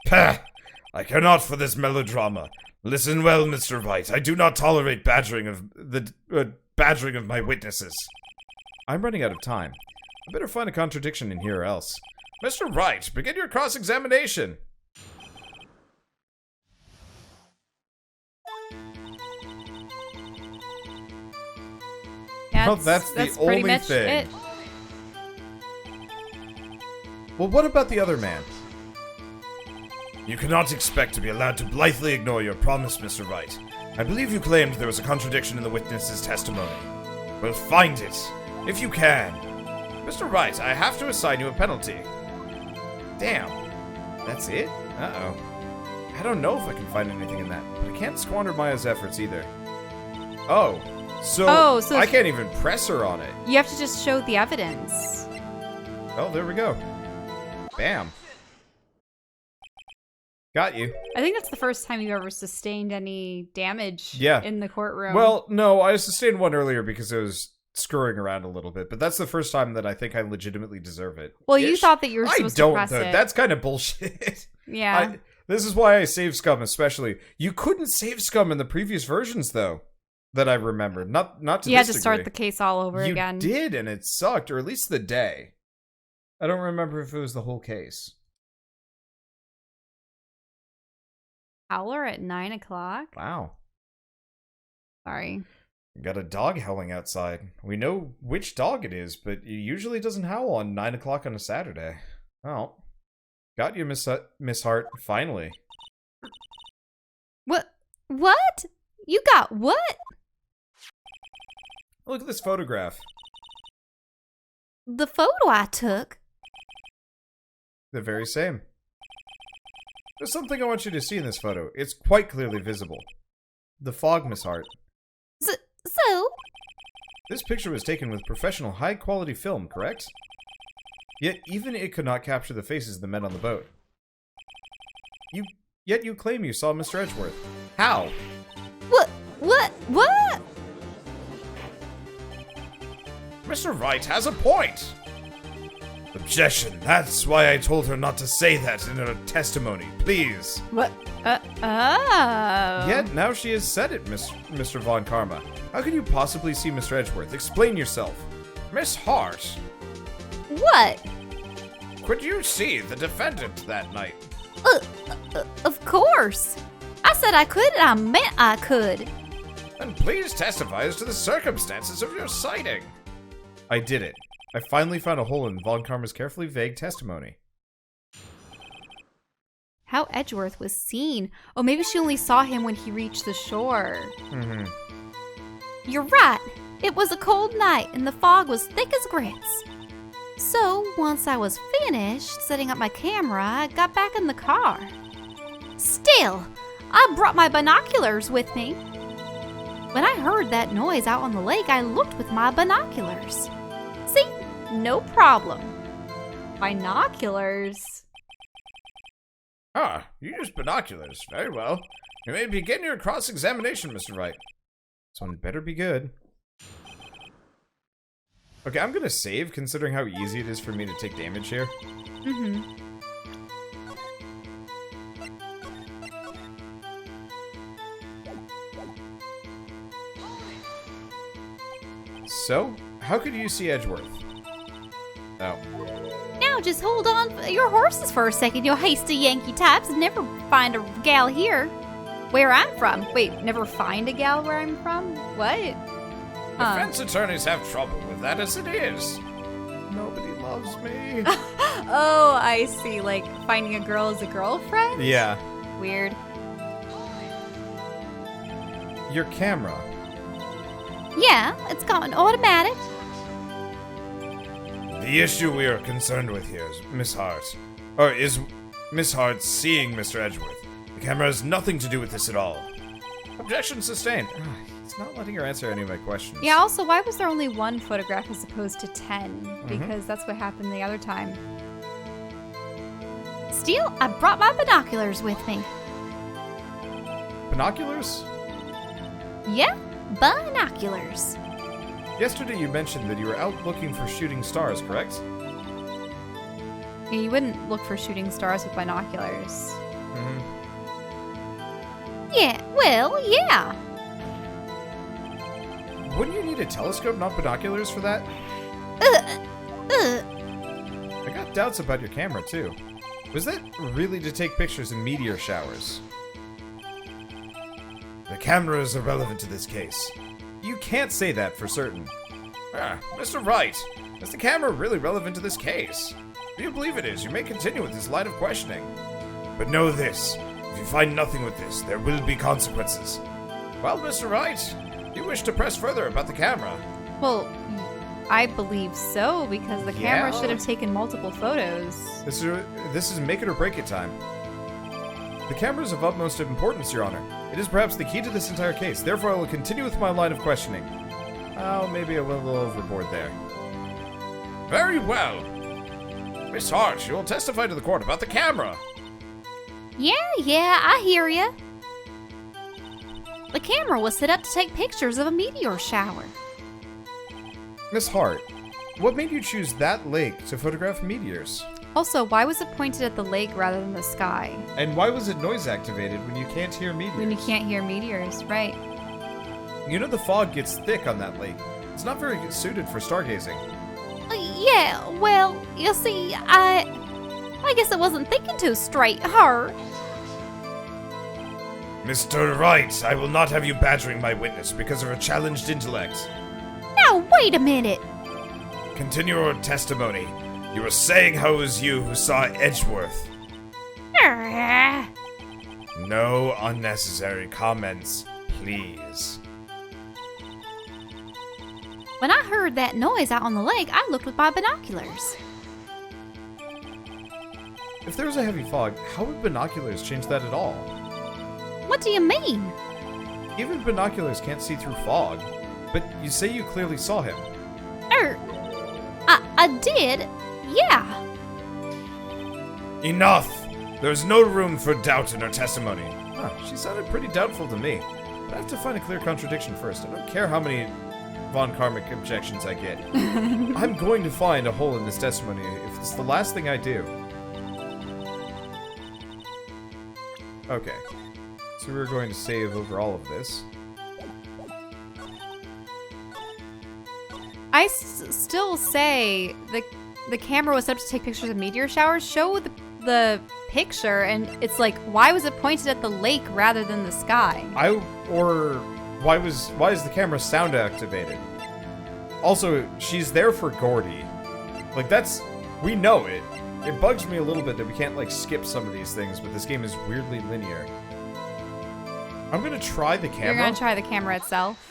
Pah! I care not for this melodrama. Listen well, Mr. Wright. I do not tolerate badgering of my witnesses. I'm running out of time. I better find a contradiction in here or else. Mr. Wright, begin your cross-examination. Yeah, Well, that's the pretty only much thing. it. Well, what about the other man? You cannot expect to be allowed to blithely ignore your promise, Mr. Wright. I believe you claimed there was a contradiction in the witness's testimony. Well, find it, if you can. Mr. Wright, I have to assign you a penalty. Damn. That's it? Uh-oh. I don't know if I can find anything in that, but I can't squander Maya's efforts either. Oh, so I can't even press her on it. You have to just show the evidence. Oh, there we go. Bam. Got you. I think that's the first time you've ever sustained any damage Yeah. in the courtroom. Well, no, I sustained one earlier because I was screwing around a little bit, but that's the first time that I think I legitimately deserve it. Well, you thought that you were supposed to press it. That's kind of bullshit. Yeah. This is why I save Scum especially. You couldn't save Scum in the previous versions, though, that I remember. Not to this You had to degree. start the case all over again. You did, and it sucked, or at least the day. I don't remember if it was the whole case. Howler at 9 o'clock? Wow. Sorry. Got a dog howling outside. We know which dog it is, but it usually doesn't howl on 9 o'clock on a Saturday. Oh. Got you, Miss Hart, finally. What? You got what? Look at this photograph. The photo I took? The very same. There's something I want you to see in this photo. It's quite clearly visible. The fog, Miss Hart. So? This picture was taken with professional high-quality film, correct? Yet even it could not capture the faces of the men on the boat. Yet you claim you saw Mr. Edgeworth. How? What? Mr. Wright has a point! Objection. That's why I told her not to say that in her testimony. Please. What? Oh. Yet now she has said it, Mr. Von Karma. How can you possibly see Mr. Edgeworth? Explain yourself. Miss Hart. What? Could you see the defendant that night? Of course. I said I could and I meant I could. Then please testify as to the circumstances of your sighting. I did it. I finally found a hole in Von Karma's carefully vague testimony. How Edgeworth was seen. Oh, maybe she only saw him when he reached the shore. Mm-hmm. You're right. It was a cold night and the fog was thick as grits. So, once I was finished setting up my camera, I got back in the car. Still, I brought my binoculars with me. When I heard that noise out on the lake, I looked with my binoculars. See? No problem. Binoculars? Ah, you used binoculars. Very well. You may begin your cross-examination, Mr. Wright. This one better be good. Okay, I'm gonna save, considering how easy it is for me to take damage here. Mm-hmm. So, how could you see Edgeworth? Oh. Now just hold on your horses for a second, you hasty Yankee types. Never find a gal here. Where I'm from. Wait, never find a gal where I'm from? What? Defense attorneys have trouble with that as it is. Nobody loves me. Oh, I see. Like, finding a girl as a girlfriend? Yeah. Weird. Your camera. Yeah, it's gone automatic. The issue we are concerned with here is Miss Hart. Or is Miss Hart seeing Mr. Edgeworth. The camera has nothing to do with this at all. Objection sustained. It's not letting her answer any of my questions. Yeah, also, why was there only one photograph as opposed to 10? Because that's what happened the other time. Still, I brought my binoculars with me. Binoculars? Yeah, binoculars. Yesterday you mentioned that you were out looking for shooting stars, correct? Yeah, you wouldn't look for shooting stars with binoculars. Yeah, well, yeah. Wouldn't you need a telescope, not binoculars, for that? I got doubts about your camera, too. Was that really to take pictures in meteor showers? The camera is irrelevant to this case. You can't say that for certain. Mr. Wright, is the camera really relevant to this case? If you believe it is, you may continue with this line of questioning. But know this, if you find nothing with this, there will be consequences. Well, Mr. Wright, do you wish to press further about the camera? Well, I believe so, because the camera should have taken multiple photos. This is make it or break it time. The camera is of utmost importance, Your Honor. It is perhaps the key to this entire case. Therefore, I will continue with my line of questioning. Oh, maybe I went a little overboard there. Very well. Miss Hart, you will testify to the court about the camera. Yeah, I hear ya. The camera was set up to take pictures of a meteor shower. Miss Hart, what made you choose that lake to photograph meteors? Also, why was it pointed at the lake rather than the sky? And why was it noise activated when you can't hear meteors? When you can't hear meteors, right. You know the fog gets thick on that lake. It's not very suited for stargazing. Yeah, well, you see, I guess I wasn't thinking too straight, huh? Mr. Wright, I will not have you badgering my witness because of her challenged intellect. Now, wait a minute. Continue your testimony. You were saying how it was you who saw Edgeworth. No unnecessary comments, please. When I heard that noise out on the lake, I looked with my binoculars. If there was a heavy fog, how would binoculars change that at all? What do you mean? Even binoculars can't see through fog. But you say you clearly saw him. I did, yeah. Enough! There's no room for doubt in her testimony. She sounded pretty doubtful to me. But I have to find a clear contradiction first. I don't care how many Von Karmic objections I get. I'm going to find a hole in this testimony if it's the last thing I do. Okay. So we're going to save over all of this. I still say the camera was set up to take pictures of meteor showers. Show the picture, and it's like, why was it pointed at the lake rather than the sky? Why is the camera sound activated? Also, she's there for Gordy. Like, we know it. It bugs me a little bit that we can't, like, skip some of these things, but this game is weirdly linear. I'm gonna try the camera. You're gonna try the camera itself?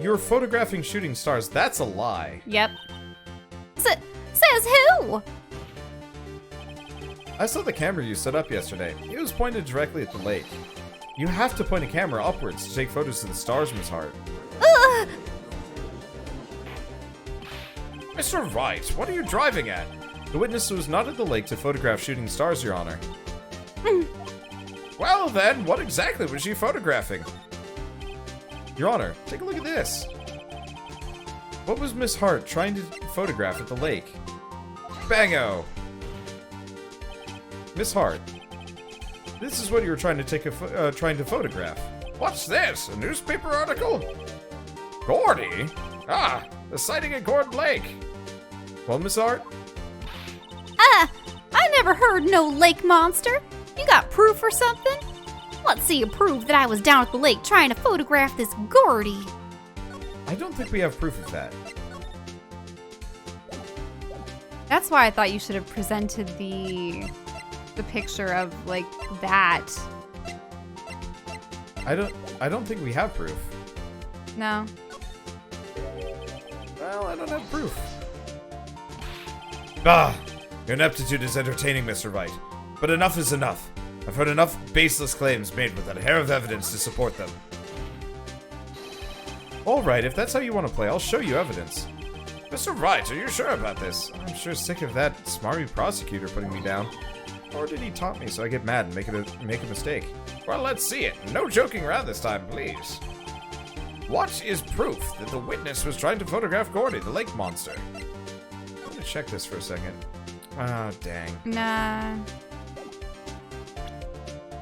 You're photographing shooting stars. That's a lie. Yep. Says who? I saw the camera you set up yesterday. It was pointed directly at the lake. You have to point a camera upwards to take photos of the stars, Miss Hart. Mr. Wright, what are you driving at? The witness was not at the lake to photograph shooting stars, Your Honor. Well then, what exactly was she photographing? Your Honor, take a look at this. What was Miss Hart trying to photograph at the lake? Bango! Miss Hart, this is what you were trying to photograph. What's this? A newspaper article? Gordy? The sighting at Gord Lake. Well, Miss Hart? I never heard no lake monster. You got proof or something? Let's see you prove that I was down at the lake trying to photograph this Gordy. I don't think we have proof of that. That's why I thought you should have presented the picture of, like, that. I don't think we have proof. No. Well, I don't have proof. Your ineptitude is entertaining, Mr. Wright. But enough is enough. I've heard enough baseless claims made without a hair of evidence to support them. Alright, if that's how you want to play, I'll show you evidence. Mr. Wright, are you sure about this? I'm sure sick of that smarmy prosecutor putting me down. Or did he taunt me so I get mad and make a mistake? Well, let's see it. No joking around this time, please. What is proof that the witness was trying to photograph Gordy, the lake monster? I'm gonna check this for a second. Ah, dang. Nah.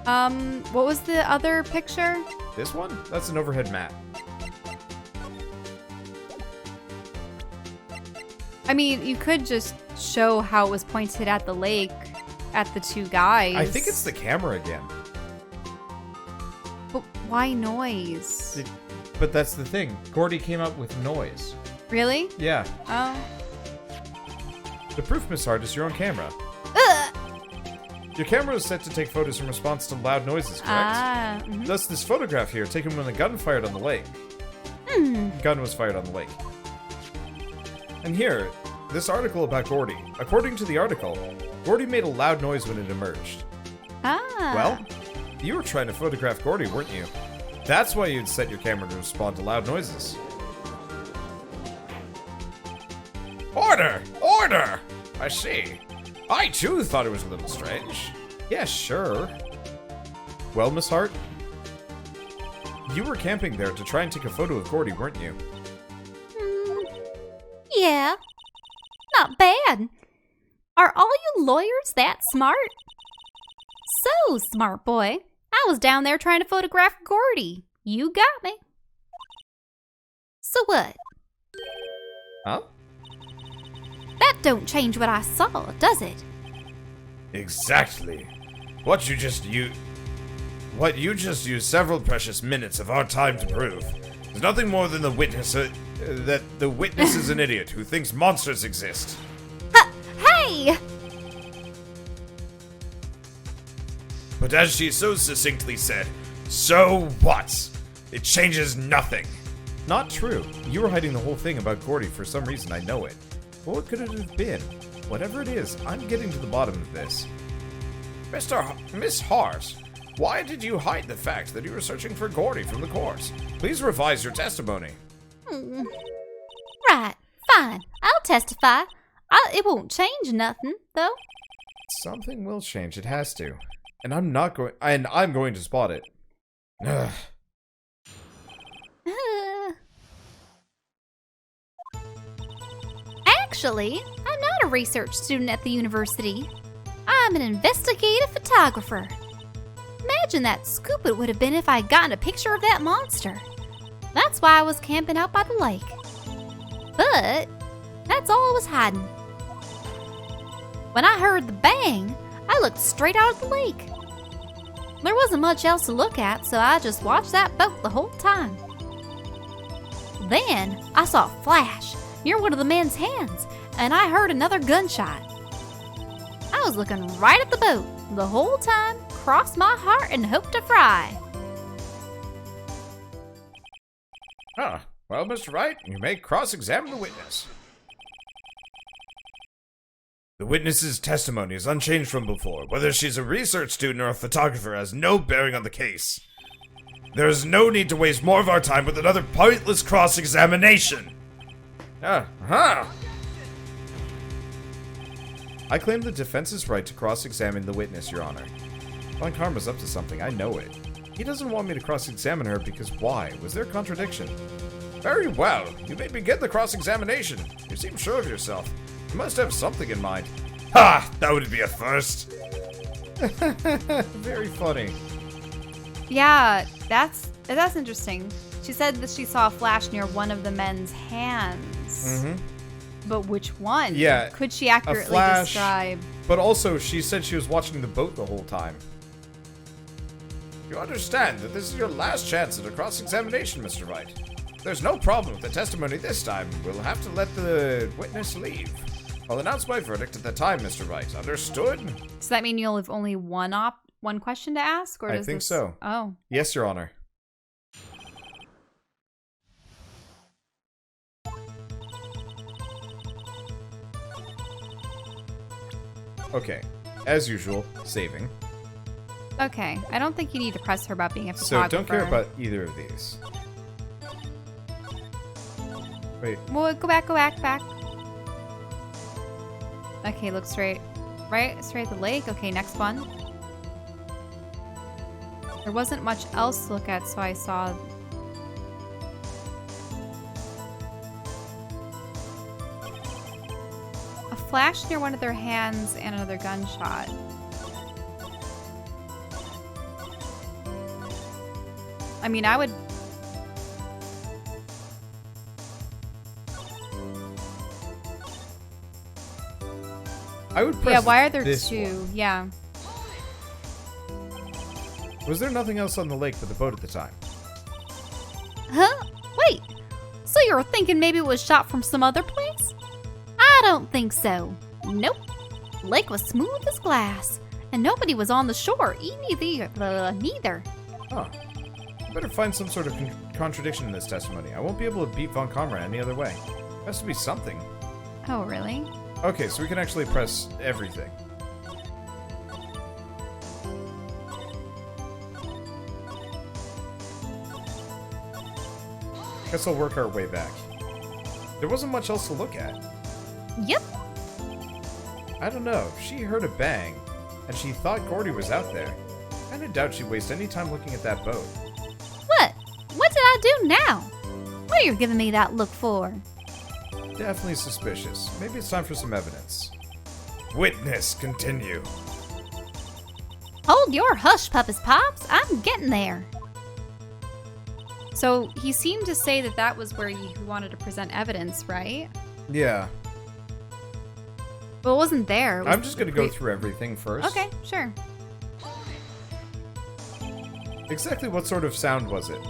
What was the other picture? This one? That's an overhead map. I mean, you could just show how it was pointed at the lake, at the two guys. I think it's the camera again. But why noise? But that's the thing. Gordy came up with noise. Really? Yeah. Oh. The proof, Miss Hart, is your own camera. Ugh. Your camera is set to take photos in response to loud noises, correct? Thus, this photograph here, taken when a gun fired on the lake. Gun was fired on the lake. And here, this article about Gordy. According to the article, Gordy made a loud noise when it emerged. Well, you were trying to photograph Gordy, weren't you? That's why you'd set your camera to respond to loud noises. Order! Order! I see. I too thought it was a little strange. Yeah, sure. Well, Miss Hart? You were camping there to try and take a photo of Gordy, weren't you? Yeah. Not bad. Are all you lawyers that smart? So smart, boy. I was down there trying to photograph Gordy. You got me. So what? Huh? That don't change what I saw, does it? Exactly. What you just used several precious minutes of our time to prove is nothing more than that the witness is an idiot who thinks monsters exist. Hey! But as she so succinctly said, so what? It changes nothing. Not true. You were hiding the whole thing about Gordy for some reason, I know it. But what could it have been? Whatever it is, I'm getting to the bottom of this. Miss Hart, why did you hide the fact that you were searching for Gordy from the court? Please revise your testimony. Right, fine. I'll testify. It won't change nothing, though. Something will change. It has to. And I'm going to spot it. Ugh. Actually, I'm not a research student at the university. I'm an investigative photographer. Imagine that scoop it would have been if I had gotten a picture of that monster. That's why I was camping out by the lake. But that's all I was hiding. When I heard the bang, I looked straight out of the lake. There wasn't much else to look at, so I just watched that boat the whole time. Then I saw a flash near one of the men's hands, and I heard another gunshot. I was looking right at the boat the whole time, crossed my heart and hoped to fry. Well, Mr. Wright, you may cross-examine the witness. The witness's testimony is unchanged from before. Whether she's a research student or a photographer has no bearing on the case. There is no need to waste more of our time with another pointless cross-examination. I claim the defense's right to cross-examine the witness, Your Honor. Von Karma's up to something, I know it. He doesn't want me to cross-examine her because why? Was there a contradiction? Very well. You may begin the cross-examination. You seem sure of yourself. You must have something in mind. Ha! That would be a first. Very funny. Yeah, that's interesting. She said that she saw a flash near one of the men's hands. But which one? Yeah. Could she accurately describe? But also, she said she was watching the boat the whole time. You understand that this is your last chance at a cross-examination, Mr. Wright. There's no problem with the testimony this time. We'll have to let the witness leave. I'll announce my verdict at the time, Mr. Wright. Understood? Does that mean you'll have only one question to ask? Or I think so. Oh. Yes, Your Honor. Okay. As usual, saving. Okay. I don't think you need to press her about being a So photographer. don't care about either of these. Wait. Well, go back. Okay, look straight. Right? Straight at the lake. Okay, next one. There wasn't much else to look at, so I saw... a flash near one of their hands and another gunshot. I mean, I would... I would press Yeah, why are there this two? one. Yeah. Was there nothing else on the lake but the boat at the time? Huh? Wait. So you were thinking maybe it was shot from some other place? I don't think so. Nope. Lake was smooth as glass, and nobody was on the shore. Neither. Huh. I better find some sort of contradiction in this testimony. I won't be able to beat Von Comrade any other way. There has to be something. Oh, really? Okay, so we can actually press everything. Guess I'll work our way back. There wasn't much else to look at. Yep. I don't know. She heard a bang, and she thought Gordy was out there. I kinda doubt she'd waste any time looking at that boat. What? What did I do now? What are you giving me that look for? Definitely suspicious. Maybe it's time for some evidence. Witness, continue. Hold your hush, Puppets Pops. I'm getting there. So he seemed to say that that was where he wanted to present evidence, right? Yeah. But it wasn't there. It was I'm just gonna go through everything first. Okay, sure. Exactly what sort of sound was it?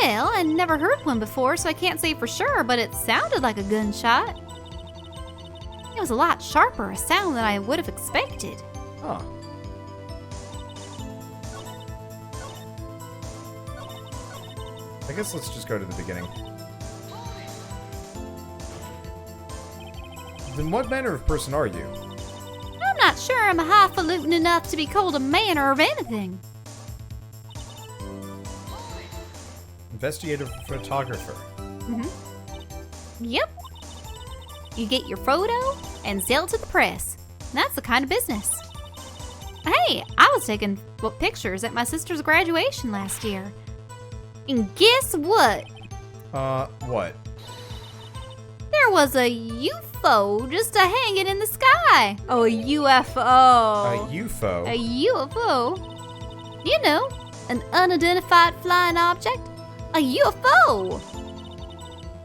Well, I never heard one before, so I can't say for sure, but it sounded like a gunshot. It was a lot sharper a sound than I would have expected. Huh. I guess let's just go to the beginning. Then what manner of person are you? I'm not sure I'm highfalutin enough to be called a manner of anything. Investigative photographer. Yep. You get your photo and sell it to the press. That's the kind of business. Hey, I was taking pictures at my sister's graduation last year. And guess what? What? There was a UFO just hanging in the sky. Oh, a UFO. A UFO? A UFO? You know, an unidentified flying object. A UFO.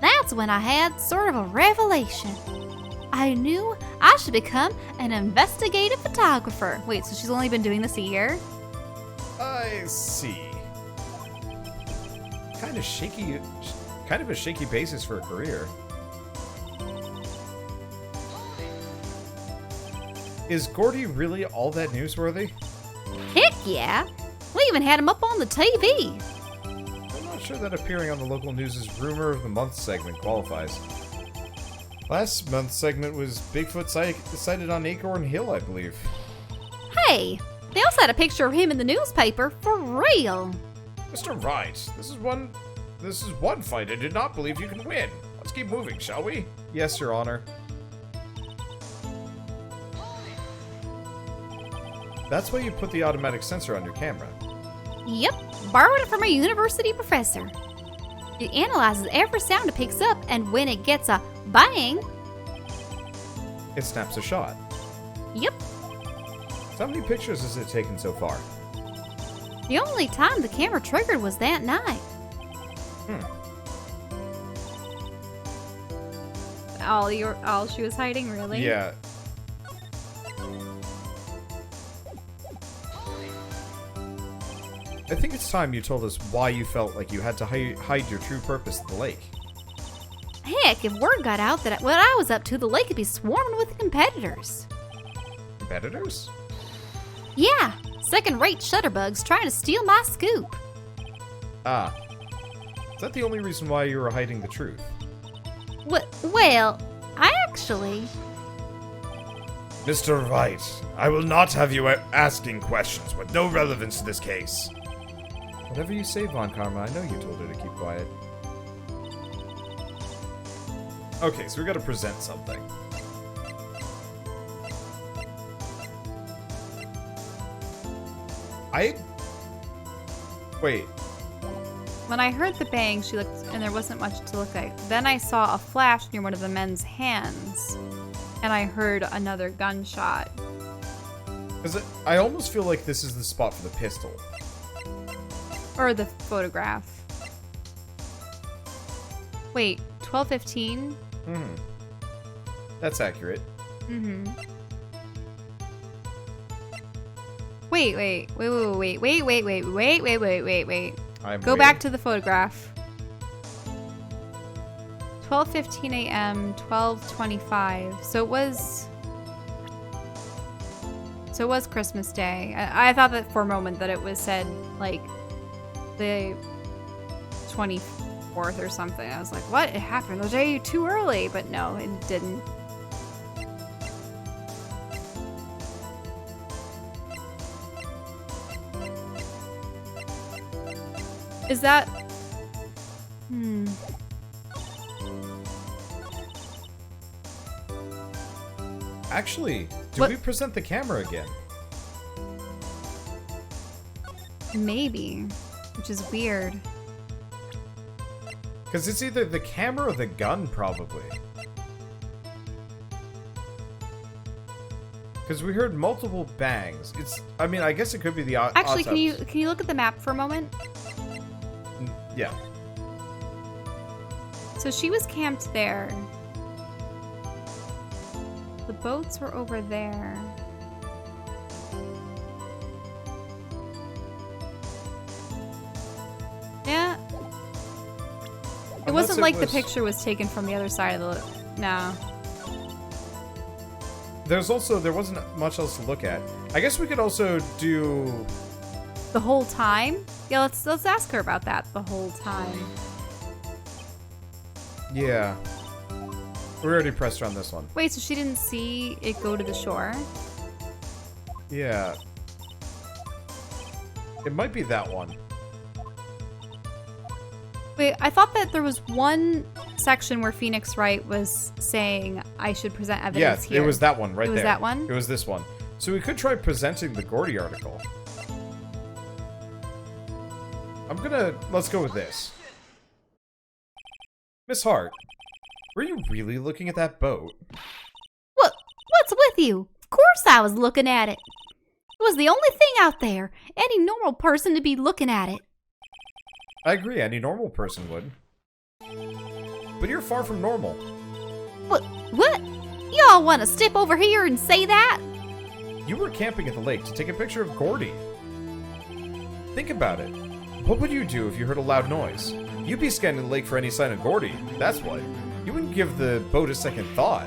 That's when I had sort of a revelation. I knew I should become an investigative photographer. Wait, so she's only been doing this a year? I see. Kind of a shaky basis for a career. Is Gordy really all that newsworthy? Heck yeah. We even had him up on the TV. I'm not sure that appearing on the local news' Rumor of the Month segment qualifies. Last month's segment was Bigfoot sighted on Acorn Hill, I believe. Hey, they also had a picture of him in the newspaper, for real. Mr. Wright, this is one fight I did not believe you can win. Let's keep moving, shall we? Yes, Your Honor. That's why you put the automatic sensor on your camera. Yep, borrowed it from a university professor. It analyzes every sound it picks up, and when it gets a bang, It snaps a shot. yep. So how many pictures has it taken so far? The only time the camera triggered was that night. All she was hiding, really? Yeah. I think it's time you told us why you felt like you had to hide your true purpose at the lake. Heck, if word got out that what I was up to, the lake would be swarming with competitors. Competitors? Yeah, second-rate shutterbugs trying to steal my scoop. Ah. Is that the only reason why you were hiding the truth? Well, I actually... Mr. Wright, I will not have you asking questions with no relevance to this case. Whatever you say, Von Karma, I know you told her to keep quiet. Okay, so we gotta present something. Wait. When I heard the bang, she looked, and there wasn't much to look at. Then I saw a flash near one of the men's hands, and I heard another gunshot. I almost feel like this is the spot for the pistol. Or the photograph. Wait, 12:15? That's accurate. Wait. Go Waiting. back to the photograph. 12:15 a.m., 12:25. So it was Christmas Day. I thought that for a moment that it was said, like, the 24th or something. I was like, what? It happened a day too early. But no, it didn't. Is that... Actually, do What? we present the camera again? Maybe. Which is weird. Because it's either the camera or the gun, probably. Because we heard multiple bangs. I mean, I guess it could be the Actually, can autopsy. you look at the map for a moment? Yeah. So she was camped there. The boats were over there. Yeah. It Unless wasn't it like the was- picture was taken from the other side of the... No. There wasn't much else to look at. I guess we could also do... The whole time? Yeah, let's ask her about that the whole time. Yeah. We already pressed her on this one. Wait, so she didn't see it go to the shore? Yeah. It might be that one. Wait, I thought that there was one section where Phoenix Wright was saying I should present evidence Yeah, here. it was that one right there. It was that one? It was this one. So we could try presenting the Gordy article. Let's go with this. Miss Hart, were you really looking at that boat? What's with you? Of course I was looking at it. It was the only thing out there. Any normal person to be looking at it. I agree, any normal person would. But you're far from normal. What? Y'all want to step over here and say that? You were camping at the lake to take a picture of Gordy. Think about it. What would you do if you heard a loud noise? You'd be scanning the lake for any sign of Gordy, that's what. You wouldn't give the boat a second thought.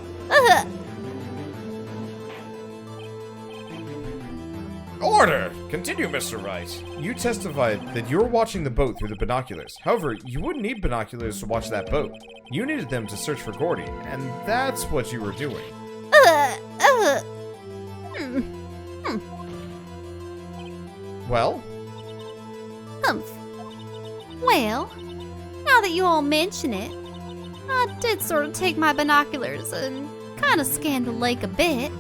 Order! Continue, Mr. Wright. You testified that you were watching the boat through the binoculars. However, you wouldn't need binoculars to watch that boat. You needed them to search for Gordy, and that's what you were doing. Well? Humph. Well, now that you all mention it, I did sort of take my binoculars and kind of scan the lake a bit.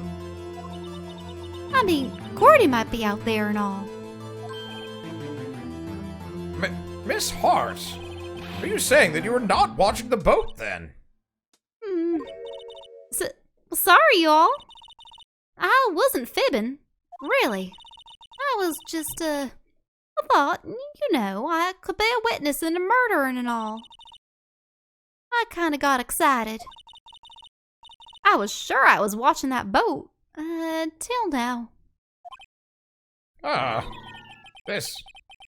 I mean, Gordy might be out there and all. Miss Hart, are you saying that you were not watching the boat then? Sorry, y'all. I wasn't fibbing, really. I was just, I thought, I could be a witness in a murder and all. I kind of got excited. I was sure I was watching that boat, till now. This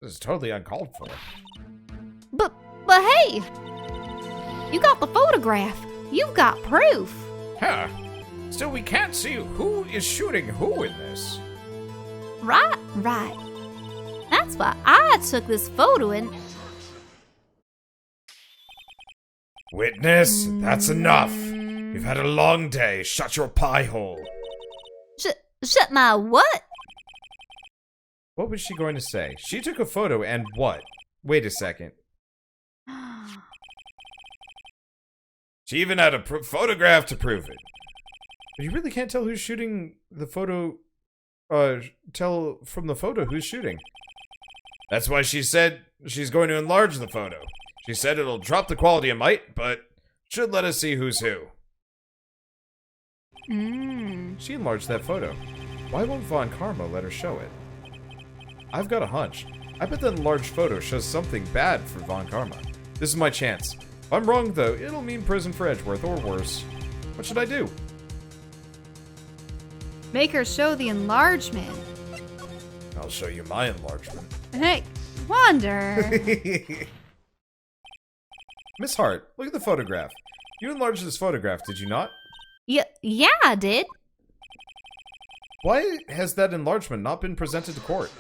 is totally uncalled for. But hey! You got the photograph. You've got proof. Huh. Still, we can't see who is shooting who in this. Right. That's why I took this photo and... Witness, that's enough. You've had a long day. Shut your pie hole. Shut my what? What was she going to say? She took a photo and what? Wait a second. She even had a photograph to prove it. But you really can't tell who's shooting the photo. Tell from the photo who's shooting. That's why she said she's going to enlarge the photo. She said it'll drop the quality a mite, but should let us see who's who. She enlarged that photo. Why won't Von Karma let her show it? I've got a hunch. I bet that enlarged photo shows something bad for Von Karma. This is my chance. If I'm wrong, though, it'll mean prison for Edgeworth or worse. What should I do? Make her show the enlargement. I'll show you my enlargement. Hey, Wander. Miss Hart, look at the photograph. You enlarged this photograph, did you not? Yeah, I did. Why has that enlargement not been presented to court?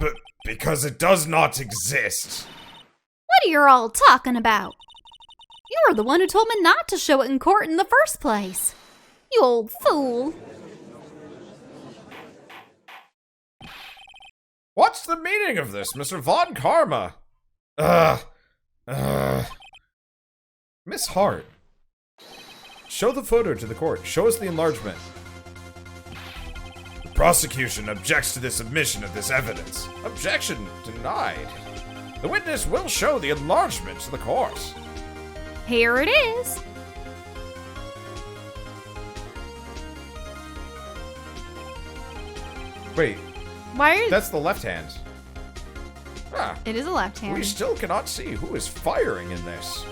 But because it does not exist. What are you all talking about? You're the one who told me not to show it in court in the first place. You old fool. What's the meaning of this, Mr. Von Karma? Miss Hart. Show the photo to the court. Show us the enlargement. The prosecution objects to the submission of this evidence. Objection denied. The witness will show the enlargement to the court. Here it is. Wait, Why are that's the left hand. It is a left hand. We still cannot see who is firing in this.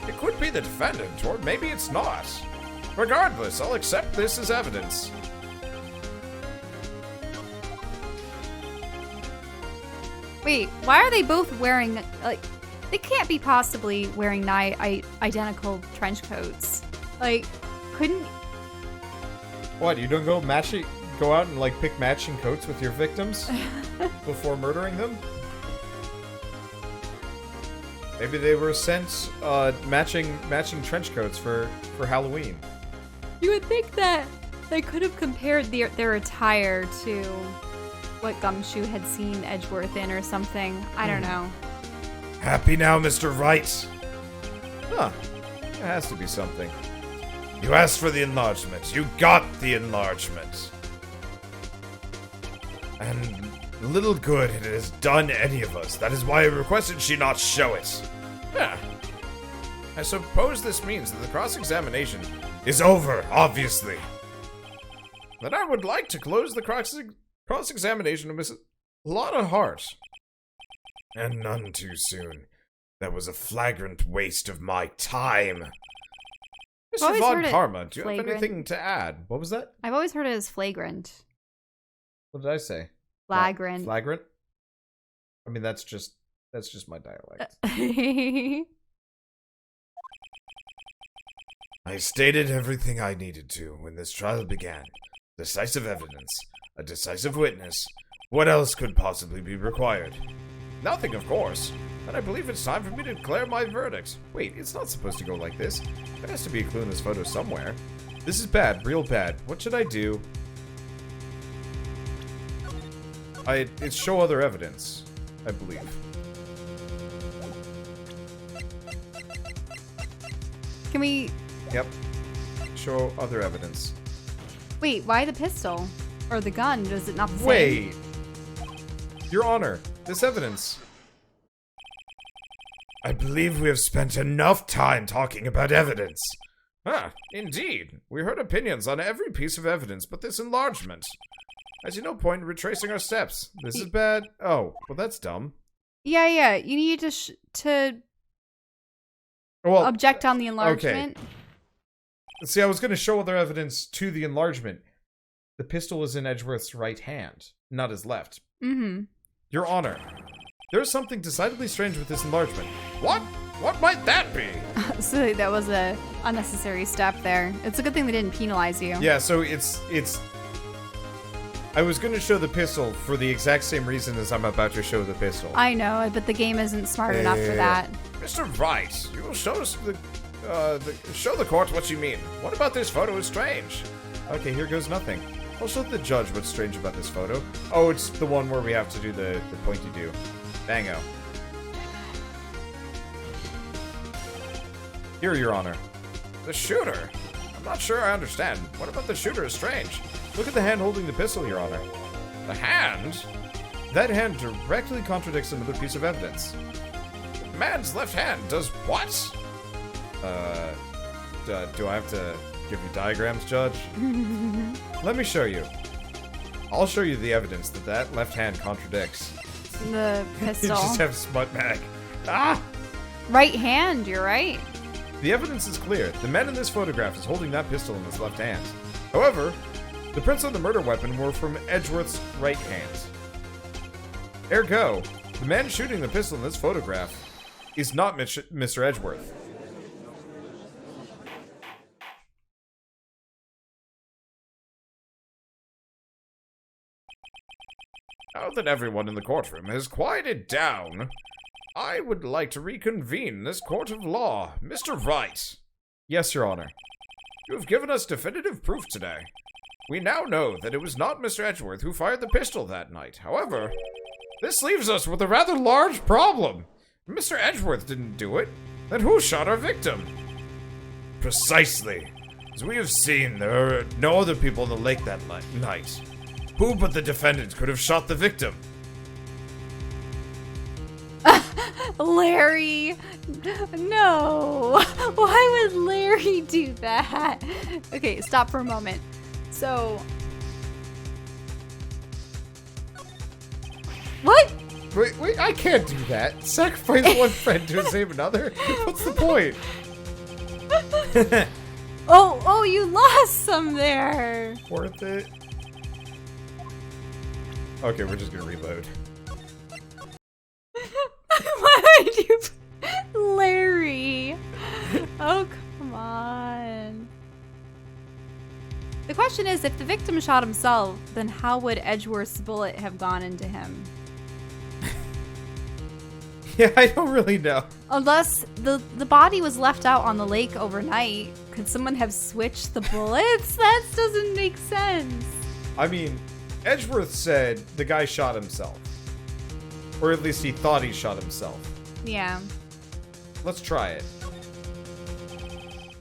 It could be the defendant, or maybe it's not. Regardless, I'll accept this as evidence. Wait, why are they both wearing, like, they can't be possibly wearing identical trench coats. Like, couldn't... What, you don't go out and, like, pick matching coats with your victims before murdering them? Maybe they were sent, matching trench coats for Halloween. You would think that they could have compared their attire to what Gumshoe had seen Edgeworth in or something. I don't know. Happy now, Mr. Wright? Huh. It has to be something. You asked for the enlargement. You got the enlargement. And little good it has done any of us. That is why I requested she not show it. Yeah. I suppose this means that the cross-examination is over, obviously. Then I would like to close the cross-examination of Miss Lotta Hart. And none too soon. That was a flagrant waste of my time. Mr. Von Karma, do you have anything to add? What was that? I've always heard it as flagrant. What did I say? Flagrant. Flagrant? I mean, that's just my dialect. I stated everything I needed to when this trial began. Decisive evidence. A decisive witness. What else could possibly be required? Nothing, of course. And I believe it's time for me to declare my verdict. Wait, it's not supposed to go like this. There has to be a clue in this photo somewhere. This is bad, real bad. What should I do? It's show other evidence, I believe. Can we... Yep. Show other evidence. Wait, why the pistol? Or the gun? Does it not the same? Wait! Your Honor, this evidence. I believe we have spent enough time talking about evidence. Ah, indeed. We heard opinions on every piece of evidence but this enlargement. I see no point in retracing our steps. This is bad. Oh, well that's dumb. Yeah. You need to object on the enlargement. Okay. See, I was going to show other evidence to the enlargement. The pistol is in Edgeworth's right hand, not his left. Mm-hmm. Your Honor, there is something decidedly strange with this enlargement. What? What might that be? So that was a unnecessary step there. It's a good thing they didn't penalize you. Yeah, so it's... I was going to show the pistol for the exact same reason as I'm about to show the pistol. I know, but the game isn't smart enough for that. Mr. Wright, you will show us show the court what you mean. What about this photo is strange? Okay, here goes nothing. I'll show the judge what's strange about this photo. Oh, it's the one where we have to do the pointy do. Dango. Here, Your Honor. The shooter? I'm not sure I understand. What about the shooter is strange? Look at the hand holding the pistol, Your Honor. The hand? That hand directly contradicts another piece of evidence. The man's left hand does what? Do I have to give you diagrams, Judge? Let me show you. I'll show you the evidence that that left hand contradicts. The You pistol. just have smut bag. Ah! Right hand, you're right. The evidence is clear. The man in this photograph is holding that pistol in his left hand. However, the prints on the murder weapon were from Edgeworth's right hand. Ergo, the man shooting the pistol in this photograph is not Mr. Edgeworth. Now that everyone in the courtroom has quieted down, I would like to reconvene this court of law. Mr. Wright. Yes, Your Honor. You have given us definitive proof today. We now know that it was not Mr. Edgeworth who fired the pistol that night. However, this leaves us with a rather large problem. Mr. Edgeworth didn't do it. Then who shot our victim? Precisely. As we have seen, there are no other people in the lake that night. Who but the defendant could have shot the victim? Larry! No! Why would Larry do that? Okay, stop for a moment. So... What? Wait, I can't do that. Sacrifice one friend to save another? What's the point? Oh, you lost some there! Worth it? Okay, we're just gonna reload. Why would you... Larry! Oh, come on. The question is, if the victim shot himself, then how would Edgeworth's bullet have gone into him? Yeah, I don't really know. Unless the body was left out on the lake overnight. Could someone have switched the bullets? That doesn't make sense. I mean, Edgeworth said the guy shot himself. Or at least he thought he shot himself. Yeah. Let's try it.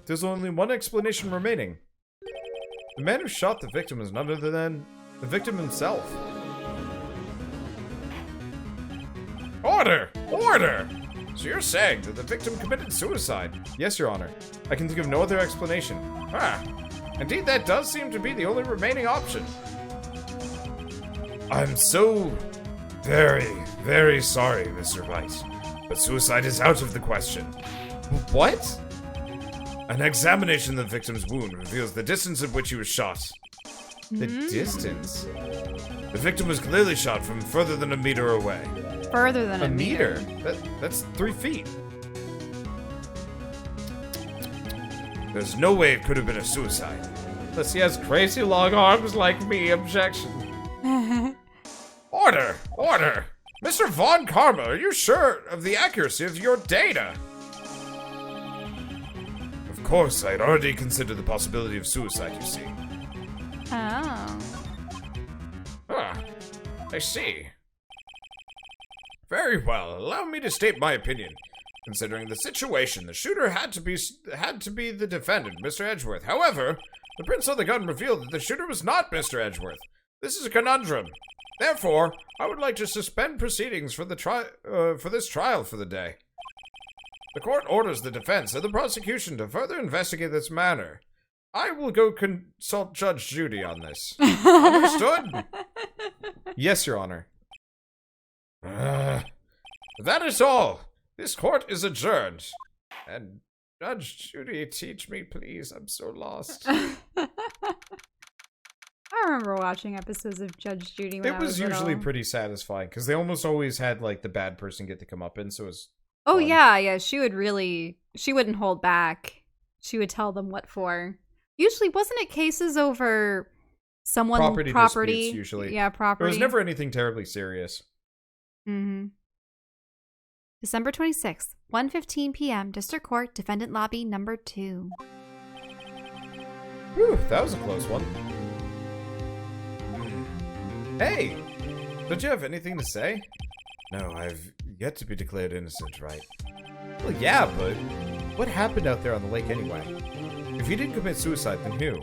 There's only one explanation remaining. The man who shot the victim is none other than the victim himself. Order! Order! So you're saying that the victim committed suicide? Yes, Your Honor. I can think of no other explanation. Ah, indeed that does seem to be the only remaining option. I'm so very, very sorry, Mr. Wright, but suicide is out of the question. What? An examination of the victim's wound reveals the distance at which he was shot. The distance? The victim was clearly shot from further than a meter away. Further than A meter? That's 3 feet. There's no way it could have been a suicide. Unless he has crazy long arms like me. Objection. Order! Order! Mr. Von Karma, are you sure of the accuracy of your data? Of course, I had already considered the possibility of suicide, you see. Oh. Ah, I see. Very well, allow me to state my opinion. Considering the situation, the shooter had to be the defendant, Mr. Edgeworth. However, the prints on the gun revealed that the shooter was not Mr. Edgeworth. This is a conundrum. Therefore, I would like to suspend proceedings for this trial for the day. The court orders the defense and the prosecution to further investigate this matter. I will go consult Judge Judy on this. Understood? Yes, Your Honor. That is all. This court is adjourned. And Judge Judy, teach me, please. I'm so lost. I remember watching episodes of Judge Judy when I was usually little. pretty satisfying because they almost always had like the bad person get to come up in, so it was Oh fun. yeah, she wouldn't hold back. She would tell them what for. Usually, wasn't it cases over someone's property? Disputes, usually. Yeah, property. There was never anything terribly serious. Mm-hmm. December 26th, 1:15 p.m. District Court, Defendant Lobby Number 2. Whew, that was a close one. Hey! Don't you have anything to say? No, I've yet to be declared innocent, right? Well, yeah, but what happened out there on the lake anyway? If he didn't commit suicide, then who?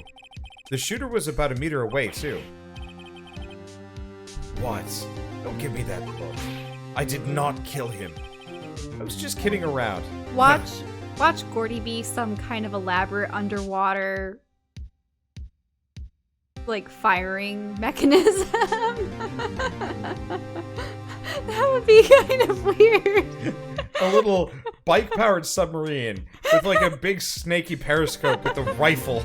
The shooter was about a meter away, too. What? Don't give me that look. I did not kill him. I was just kidding around. Watch Gordy be some kind of elaborate underwater like, firing mechanism. That would be kind of weird. A little bike-powered submarine with like a big snaky periscope with a rifle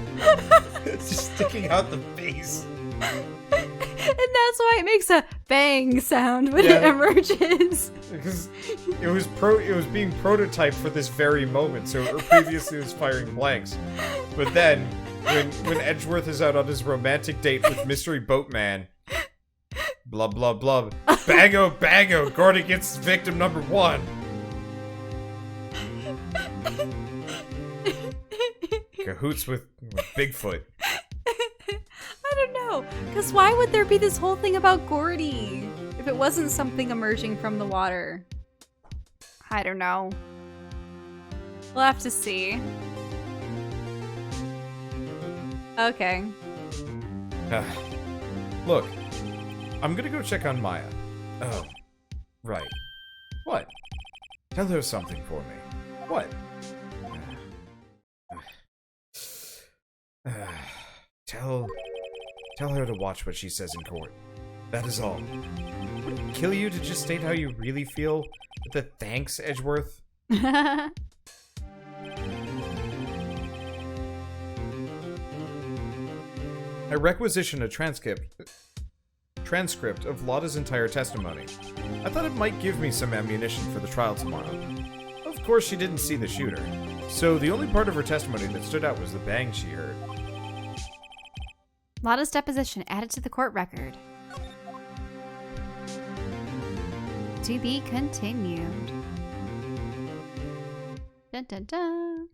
just sticking out the face. And that's why it makes a bang sound when it emerges. Because it was being prototyped for this very moment, so previously it was firing blanks. But then, when Edgeworth is out on his romantic date with Mystery Boatman, blah blah blah, bango bango, Gordon gets victim number 1. Cahoots with Bigfoot. I don't know, because why would there be this whole thing about Gordy if it wasn't something emerging from the water? I don't know. We'll have to see. Okay. Look, I'm gonna go check on Maya. Oh, right. What? Tell her something for me. What? Tell her to watch what she says in court. That is all. Would it kill you to just state how you really feel? With the thanks, Edgeworth? I requisition a transcript of Lotta's entire testimony. I thought it might give me some ammunition for the trial tomorrow. Of course, she didn't see the shooter, so the only part of her testimony that stood out was the bang she heard. Lotta's deposition added to the court record. To be continued. Dun dun dun.